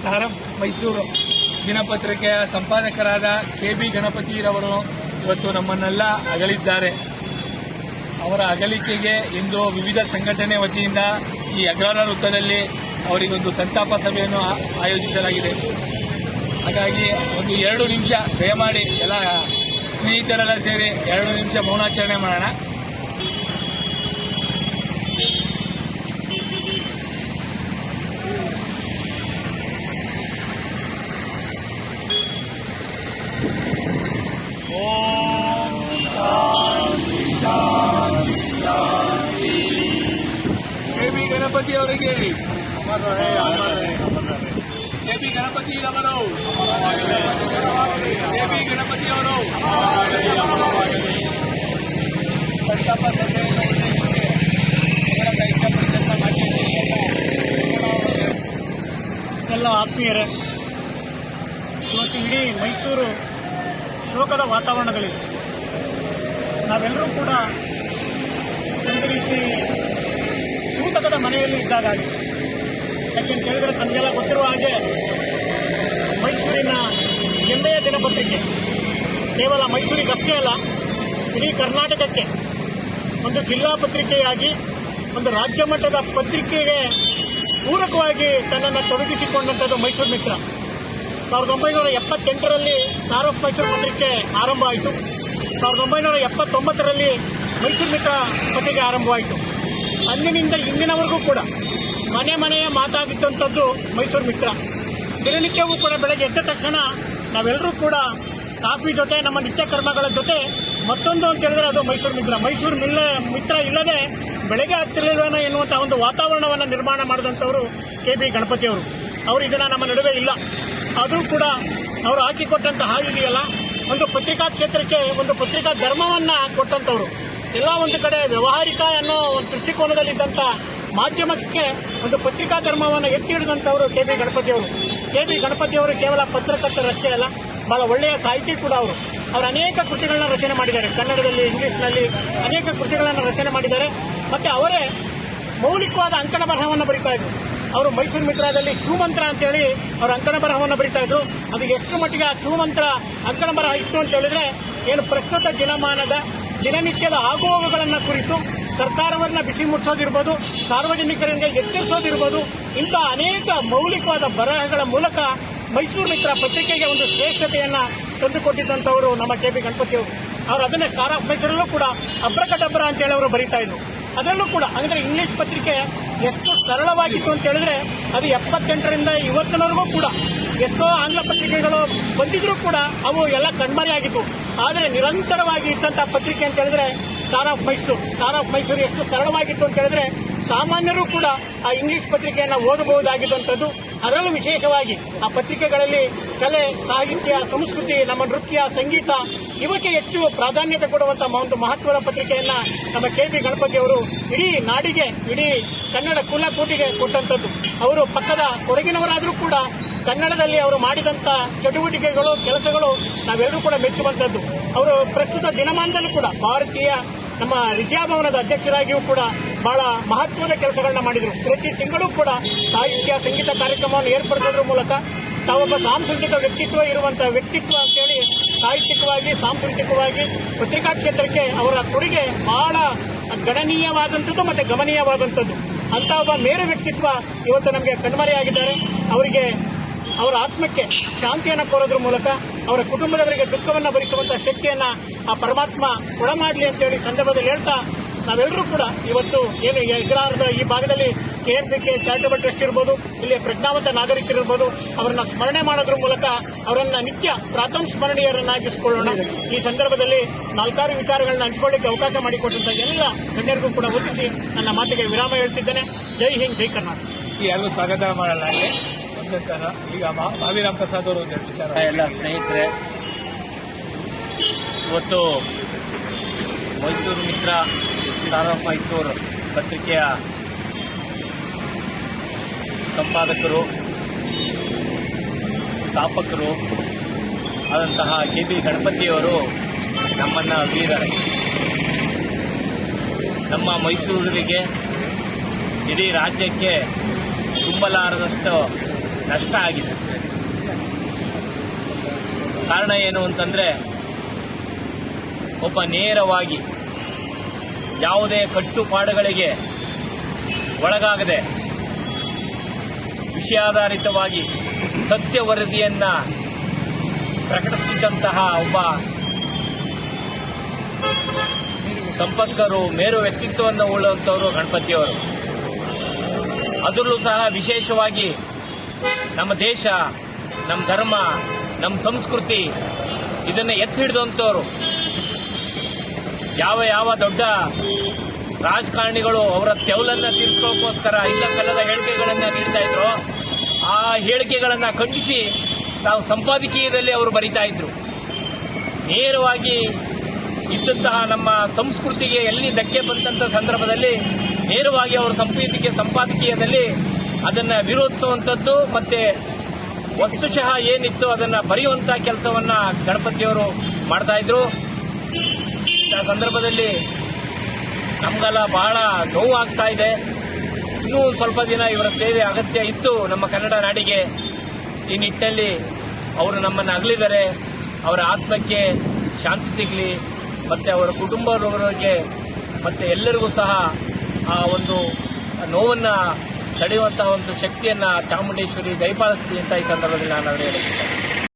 Star of Mysuru ದಿನಪತ್ರಿಕೆಯ ಸಂಪಾದಕರಾದ KB ಗಣಪತಿರವರು ಇವತ್ತು ನಮ್ಮನ್ನೆಲ್ಲ ಅಗಲಿದ್ದಾರೆ. ಅವರ ಅಗಲಿಕೆಗೆ ಇಂದು ವಿವಿಧ ಸಂಘಟನೆ ವತಿಯಿಂದ ಈ ಅಗ್ರಹಾರ ವೃತ್ತದಲ್ಲಿ ಅವರಿಗೊಂದು ಸಂತಾಪ ಸಭೆಯನ್ನು ಆಯೋಜಿಸಲಾಗಿದೆ. ಹಾಗಾಗಿ ಒಂದು 2 ನಿಮಿಷ ದಯಮಾಡಿ ಎಲ್ಲ ಸ್ನೇಹಿತರೆಲ್ಲ ಸೇರಿ 2 ನಿಮಿಷ ಮೌನಾಚರಣೆ ಮಾಡೋಣ. KB ಗಣಪತಿ ಅವರಿಗೆ KB ಗಣಪತಿ ರವರು KB ಗಣಪತಿ ಅವರು ಸಂತಾಪ ಸಭೆಯನ್ನು ಉದ್ದೇಶಿಸಿ ಕನ್ನಡ ಸಾಹಿತ್ಯ ಪರಿಷತ್ನ ಮಾಜಿ ಎಲ್ಲ ಆತ್ಮೀಯರೇ, ಇವತ್ತು ಇಡೀ ಮೈಸೂರು ಶೋಕದ ವಾತಾವರಣಗಳಿದೆ. ನಾವೆಲ್ಲರೂ ಕೂಡ ಒಂದು ರೀತಿ ಸೂತಕದ ಮನೆಯಲ್ಲಿ ಇದ್ದಾಗಾಗಿ, ಯಾಕೆಂತ ಹೇಳಿದರೆ ತಮಗೆಲ್ಲ ಗೊತ್ತಿರುವ ಹಾಗೆ ಮೈಸೂರಿನ ಹೆಮ್ಮೆಯ ದಿನಪತ್ರಿಕೆ ಕೇವಲ ಮೈಸೂರಿಗಷ್ಟೇ ಅಲ್ಲ, ಇಡೀ ಕರ್ನಾಟಕಕ್ಕೆ ಒಂದು ಜಿಲ್ಲಾ ಪತ್ರಿಕೆಯಾಗಿ ಒಂದು ರಾಜ್ಯ ಮಟ್ಟದ ಪತ್ರಿಕೆಗೆ ಪೂರಕವಾಗಿ ತನ್ನನ್ನು ತೊಡಗಿಸಿಕೊಂಡಂಥದ್ದು ಮೈಸೂರು ಮಿತ್ರ. 1978ರಲ್ಲಿ ಸ್ಟಾರ್ ಆಫ್ ಮೈಸೂರು ಪತ್ರಿಕೆ ಆರಂಭ ಆಯಿತು. 1979ರಲ್ಲಿ ಮೈಸೂರು ಮಿತ್ರ ಪತ್ರಿಕೆ ಆರಂಭವಾಯಿತು. ಅಂದಿನಿಂದ ಇಂದಿನವರೆಗೂ ಕೂಡ ಮನೆಯ ಮಾತಾಗಿದ್ದಂಥದ್ದು ಮೈಸೂರು ಮಿತ್ರ. ದಿನನಿತ್ಯವೂ ಕೂಡ ಬೆಳಗ್ಗೆ ಎದ್ದ ತಕ್ಷಣ ನಾವೆಲ್ಲರೂ ಕೂಡ ಕಾಫಿ ಜೊತೆ ನಮ್ಮ ನಿತ್ಯ ಕರ್ಮಗಳ ಜೊತೆ ಮತ್ತೊಂದು ಅಂತ ಹೇಳಿದ್ರೆ ಅದು ಮೈಸೂರು ಮಿತ್ರ. ಮೈಸೂರು ಮಿತ್ರ ಇಲ್ಲದೆ ಬೆಳಗ್ಗೆ ಹತ್ತಿರಲಿಲ್ವೇನೋ ಎನ್ನುವಂಥ ಒಂದು ವಾತಾವರಣವನ್ನು ನಿರ್ಮಾಣ ಮಾಡಿದಂಥವರು KB ಗಣಪತಿಯವರು. ಅವರು ಇದನ್ನು ನಮ್ಮ ನಡುವೆ ಇಲ್ಲ. ಆದರೂ ಕೂಡ ಅವರು ಹಾಕಿಕೊಟ್ಟಂಥ ಹಾದಿದೆಯಲ್ಲ, ಒಂದು ಪತ್ರಿಕಾ ಕ್ಷೇತ್ರಕ್ಕೆ ಒಂದು ಪತ್ರಿಕಾ ಧರ್ಮವನ್ನು ಕೊಟ್ಟಂಥವ್ರು. ಎಲ್ಲ ಒಂದು ಕಡೆ ವ್ಯವಹಾರಿಕ ಅನ್ನೋ ಒಂದು ದೃಷ್ಟಿಕೋನದಲ್ಲಿದ್ದಂಥ ಮಾಧ್ಯಮಕ್ಕೆ ಒಂದು ಪತ್ರಿಕಾ ಧರ್ಮವನ್ನು ಎತ್ತಿ ಹಿಡಿದಂಥವರು KB ಗಣಪತಿಯವರು. KB ಗಣಪತಿಯವರು ಕೇವಲ ಪತ್ರಕರ್ತರಷ್ಟೇ ಅಲ್ಲ, ಬಹಳ ಒಳ್ಳೆಯ ಸಾಹಿತಿ ಕೂಡ ಅವರು. ಅನೇಕ ಕೃತಿಗಳನ್ನ ರಚನೆ ಮಾಡಿದ್ದಾರೆ. ಕನ್ನಡದಲ್ಲಿ, ಇಂಗ್ಲಿಷ್ನಲ್ಲಿ ಅನೇಕ ಕೃತಿಗಳನ್ನು ರಚನೆ ಮಾಡಿದ್ದಾರೆ. ಮತ್ತು ಅವರೇ ಮೌಲಿಕವಾದ ಅಂಕಣ ಬರಹವನ್ನು ಬರೀತಾ ಇದ್ರು. ಅವರು ಮೈಸೂರು ಮಿತ್ರದಲ್ಲಿ ಚೂಮಂತ್ರ ಅಂತೇಳಿ ಅವರು ಅಂಕಣ ಬರಹವನ್ನು ಬರೀತಾ ಇದ್ರು. ಅದು ಎಷ್ಟು ಮಟ್ಟಿಗೆ ಆ ಚೂಮಂತ್ರ ಅಂಕಣ ಬರಹ ಇತ್ತು ಅಂತ ಹೇಳಿದ್ರೆ, ಏನು ಪ್ರಸ್ತುತ ದಿನಮಾನದ ದಿನನಿತ್ಯದ ಆಗುಹೋಗುಗಳನ್ನು ಕುರಿತು ಸರ್ಕಾರವನ್ನು ಬಿಸಿ ಮುಟ್ಟಿಸೋದಿರ್ಬೋದು, ಸಾರ್ವಜನಿಕರಿಗೆ ಎಚ್ಚರಿಸೋದಿರ್ಬೋದು, ಇಂಥ ಅನೇಕ ಮೌಲಿಕವಾದ ಬರಹಗಳ ಮೂಲಕ ಮೈಸೂರು ಮಿತ್ರ ಪತ್ರಿಕೆಗೆ ಒಂದು ಶ್ರೇಷ್ಠತೆಯನ್ನು ತಂದುಕೊಟ್ಟಿದ್ದಂಥವರು ನಮ್ಮ KB ಗಣಪತಿಯವರು. ಅವರು ಅದನ್ನೇ ಸ್ಟಾರ್ ಆಫ್ ಮೈಸೂರಲ್ಲೂ ಕೂಡ ಅಬ್ರಕಡಬ್ರ ಅಂತೇಳಿ ಅವರು ಬರೀತಾ ಇದ್ರು. ಅದರಲ್ಲೂ ಕೂಡ ಅಂದರೆ ಇಂಗ್ಲಿಷ್ ಪತ್ರಿಕೆ ಎಷ್ಟು ಸರಳವಾಗಿತ್ತು ಅಂತ ಹೇಳಿದ್ರೆ, ಅದು 78ರಿಂದ ಇವತ್ತಿನವರೆಗೂ ಕೂಡ ಎಷ್ಟೋ ಆಂಗ್ಲ ಪತ್ರಿಕೆಗಳು ಬಂದಿದ್ರೂ ಕೂಡ ಅವು ಎಲ್ಲ ಕಣ್ಮರೆಯಾಗಿತ್ತು. ಆದರೆ ನಿರಂತರವಾಗಿ ಇದ್ದಂಥ ಪತ್ರಿಕೆ ಅಂತ ಹೇಳಿದ್ರೆ ಸ್ಟಾರ್ ಆಫ್ ಮೈಸೂರು ಎಷ್ಟು ಸರಳವಾಗಿತ್ತು ಅಂತ ಹೇಳಿದ್ರೆ ಸಾಮಾನ್ಯರು ಕೂಡ ಆ ಇಂಗ್ಲಿಷ್ ಪತ್ರಿಕೆಯನ್ನು ಓದಬಹುದಾಗಿದ್ದಂಥದ್ದು. ಅದರಲ್ಲೂ ವಿಶೇಷವಾಗಿ ಆ ಪತ್ರಿಕೆಗಳಲ್ಲಿ ಕಲೆ, ಸಾಹಿತ್ಯ, ಸಂಸ್ಕೃತಿ, ನಮ್ಮ ನೃತ್ಯ, ಸಂಗೀತ ಇವಕ್ಕೆ ಹೆಚ್ಚು ಪ್ರಾಧಾನ್ಯತೆ ಕೊಡುವಂಥ ಒಂದು ಮಹತ್ವದ ಪತ್ರಿಕೆಯನ್ನು ನಮ್ಮ KB ಗಣಪತಿಯವರು ಇಡೀ ನಾಡಿಗೆ, ಇಡೀ ಕನ್ನಡ ಕುಲಕೋಟಿಗೆ ಕೊಟ್ಟಂಥದ್ದು. ಅವರು ಪಕ್ಕದ ಕೊಡಗಿನವರಾದರೂ ಕೂಡ ಕನ್ನಡದಲ್ಲಿ ಅವರು ಮಾಡಿದಂಥ ಚಟುವಟಿಕೆಗಳು, ಕೆಲಸಗಳು ನಾವೆಲ್ಲರೂ ಕೂಡ ಮೆಚ್ಚುವಂಥದ್ದು. ಅವರು ಪ್ರಸ್ತುತ ದಿನಮಾನದಲ್ಲೂ ಕೂಡ ಭಾರತೀಯ ನಮ್ಮ ವಿದ್ಯಾಭವನದ ಅಧ್ಯಕ್ಷರಾಗಿಯೂ ಕೂಡ ಬಹಳ ಮಹತ್ವದ ಕೆಲಸಗಳನ್ನ ಮಾಡಿದರು. ಪ್ರತಿ ತಿಂಗಳೂ ಕೂಡ ಸಾಹಿತ್ಯ, ಸಂಗೀತ ಕಾರ್ಯಕ್ರಮವನ್ನು ಏರ್ಪಡಿಸೋದ್ರ ಮೂಲಕ ತಾವೊಬ್ಬ ಸಾಂಸ್ಕೃತಿಕ ವ್ಯಕ್ತಿತ್ವ ಅಂತೇಳಿ ಸಾಹಿತ್ಯಿಕವಾಗಿ, ಸಾಂಸ್ಕೃತಿಕವಾಗಿ ಪತ್ರಿಕಾ ಕ್ಷೇತ್ರಕ್ಕೆ ಅವರ ಕೊಡುಗೆ ಬಹಳ ಗಣನೀಯವಾದಂಥದ್ದು ಮತ್ತು ಗಮನೀಯವಾದಂಥದ್ದು. ಅಂತ ಒಬ್ಬ ಮೇರು ವ್ಯಕ್ತಿತ್ವ ಇವತ್ತು ನಮಗೆ ಕಣ್ಮರೆಯಾಗಿದ್ದಾರೆ. ಅವರಿಗೆ, ಅವರ ಆತ್ಮಕ್ಕೆ ಶಾಂತಿಯನ್ನು ಕೋರೋದ್ರ ಮೂಲಕ ಅವರ ಕುಟುಂಬದವರಿಗೆ ದುಃಖವನ್ನು ಭರಿಸುವಂಥ ಶಕ್ತಿಯನ್ನು ಆ ಪರಮಾತ್ಮ ಕೊಡಮಾಡಲಿ ಅಂತೇಳಿ ಸಂದರ್ಭದಲ್ಲಿ ಹೇಳ್ತಾ, ನಾವೆಲ್ಲರೂ ಕೂಡ ಇವತ್ತು ಏನು ಅಗ್ರಹಾರದ ಈ ಭಾಗದಲ್ಲಿ KSBK ಚಾರಿಟಬಲ್ ಟ್ರಸ್ಟ್ ಇರ್ಬೋದು, ಇಲ್ಲಿ ಪ್ರಜ್ಞಾವಂತ ನಾಗರಿಕರಿರ್ಬೋದು, ಅವರನ್ನ ಸ್ಮರಣೆ ಮಾಡೋದ್ರ ಮೂಲಕ ಅವರನ್ನ ನಿತ್ಯ ಪ್ರಾಥಮಿಕ ಸ್ಮರಣೀಯರನ್ನಾಗಿಸಿಕೊಳ್ಳೋಣ. ಈ ಸಂದರ್ಭದಲ್ಲಿ 4 ವಿಚಾರಗಳನ್ನ ಹಂಚಿಕೊಳ್ಳಿಕ್ಕೆ ಅವಕಾಶ ಮಾಡಿಕೊಟ್ಟಂತ ಎಲ್ಲ ಗಣ್ಯರಿಗೂ ಕೂಡ ವಂದಿಸಿ ನನ್ನ ಮಾತಿಗೆ ವಿರಾಮ ಹೇಳ್ತಿದ್ದೇನೆ. ಜೈ ಹಿಂದ್, ಜೈ ಕರ್ನಾಟಕ. ಯಾರಿಗೂ ಸ್ವಾಗತ ಮಾಡಲಾಗಿದೆ. ಈಗ ಭಾವಿರಾಮ್ ಪ್ರಸಾದ್ ಅವರು ಒಂದು ವಿಚಾರ. ಎಲ್ಲ ಸ್ನೇಹಿತರೆ, ಇವತ್ತು ಮೈಸೂರು ಮಿತ್ರ ಸ್ಟಾರ್ ಆಫ್ ಮೈಸೂರು ಪತ್ರಿಕೆಯ ಸಂಪಾದಕರು, ಸ್ಥಾಪಕರು ಆದಂತಹ KB ಗಣಪತಿಯವರು ನಮ್ಮನ್ನು ಅಗಲಿದ್ದಾರೆ. ನಮ್ಮ ಮೈಸೂರಿಗೆ, ಇಡೀ ರಾಜ್ಯಕ್ಕೆ ತುಂಬಲಾರದಷ್ಟು ನಷ್ಟ ಆಗಿದೆ. ಕಾರಣ ಏನು ಅಂತಂದ್ರೆ, ಒಬ್ಬ ನೇರವಾಗಿ ಯಾವುದೇ ಕಟ್ಟುಪಾಡುಗಳಿಗೆ ಒಳಗಾಗದೆ ವಿಷಯಾಧಾರಿತವಾಗಿ ಸತ್ಯ ವರದಿಯನ್ನ ಪ್ರಕಟಿಸುತ್ತಿದ್ದಂತಹ ಒಬ್ಬ ಸಂಪರ್ಕರು ಮೇರು ವ್ಯಕ್ತಿತ್ವವನ್ನು ಉಳ್ಳಂಥವರು ಗಣಪತಿಯವರು. ಅದರಲ್ಲೂ ಸಹ ವಿಶೇಷವಾಗಿ ನಮ್ಮ ದೇಶ, ನಮ್ಮ ಧರ್ಮ, ನಮ್ಮ ಸಂಸ್ಕೃತಿ ಇದನ್ನು ಎತ್ತಿ ಹಿಡಿದಂಥವ್ರು. ಯಾವ ದೊಡ್ಡ ರಾಜಕಾರಣಿಗಳು ಅವರ ತೆವಲನ್ನು ತೀರ್ಸ್ಕೊಳ್ಳೋಕ್ಕೋಸ್ಕರ ಇಲ್ಲ ಸಲ್ಲದ ಹೇಳಿಕೆಗಳನ್ನು ನೀಡ್ತಾ ಇದ್ರು, ಆ ಹೇಳಿಕೆಗಳನ್ನು ಖಂಡಿಸಿ ತಾವು ಸಂಪಾದಕೀಯದಲ್ಲಿ ಅವರು ಬರಿತಾ ಇದ್ರು. ನೇರವಾಗಿ ಇದ್ದಂತಹ ನಮ್ಮ ಸಂಸ್ಕೃತಿಗೆ ಎಲ್ಲಿ ಧಕ್ಕೆ ಬಂದಂಥ ಸಂದರ್ಭದಲ್ಲಿ ನೇರವಾಗಿ ಅವರು ಸಂಪಾದಕೀಯದಲ್ಲಿ ಅದನ್ನು ವಿರೋಧಿಸುವಂಥದ್ದು ಮತ್ತೆ ವಸ್ತುಶಃ ಏನಿತ್ತು ಅದನ್ನು ಬರೆಯುವಂಥ ಕೆಲಸವನ್ನು ಗಣಪತಿಯವರು ಮಾಡ್ತಾ ಇದ್ರು. ಆ ಸಂದರ್ಭದಲ್ಲಿ ನಮಗೆಲ್ಲ ಬಹಳ ನೋವು ಆಗ್ತಾ ಇದೆ. ಇನ್ನೂ ಸ್ವಲ್ಪ ದಿನ ಇವರ ಸೇವೆ ಅಗತ್ಯ ಇತ್ತು ನಮ್ಮ ಕನ್ನಡ ನಾಡಿಗೆ. ಈ ನಿಟ್ಟಿನಲ್ಲಿ ಅವರು ನಮ್ಮನ್ನು ಅಗಲಿದ್ದಾರೆ. ಅವರ ಆತ್ಮಕ್ಕೆ ಶಾಂತಿ ಸಿಗಲಿ, ಮತ್ತು ಅವರ ಕುಟುಂಬದವರಿಗೆ ಮತ್ತು ಎಲ್ಲರಿಗೂ ಸಹ ಆ ಒಂದು ನೋವನ್ನು ತಡೆಯುವಂತಹ ಒಂದು ಶಕ್ತಿಯನ್ನು ಚಾಮುಂಡೇಶ್ವರಿ ದಯಪಾಲಿಸಲಿ ಅಂತ ಈ ಸಂದರ್ಭದಲ್ಲಿ ನಾನು ಹೇಳುತ್ತೇನೆ.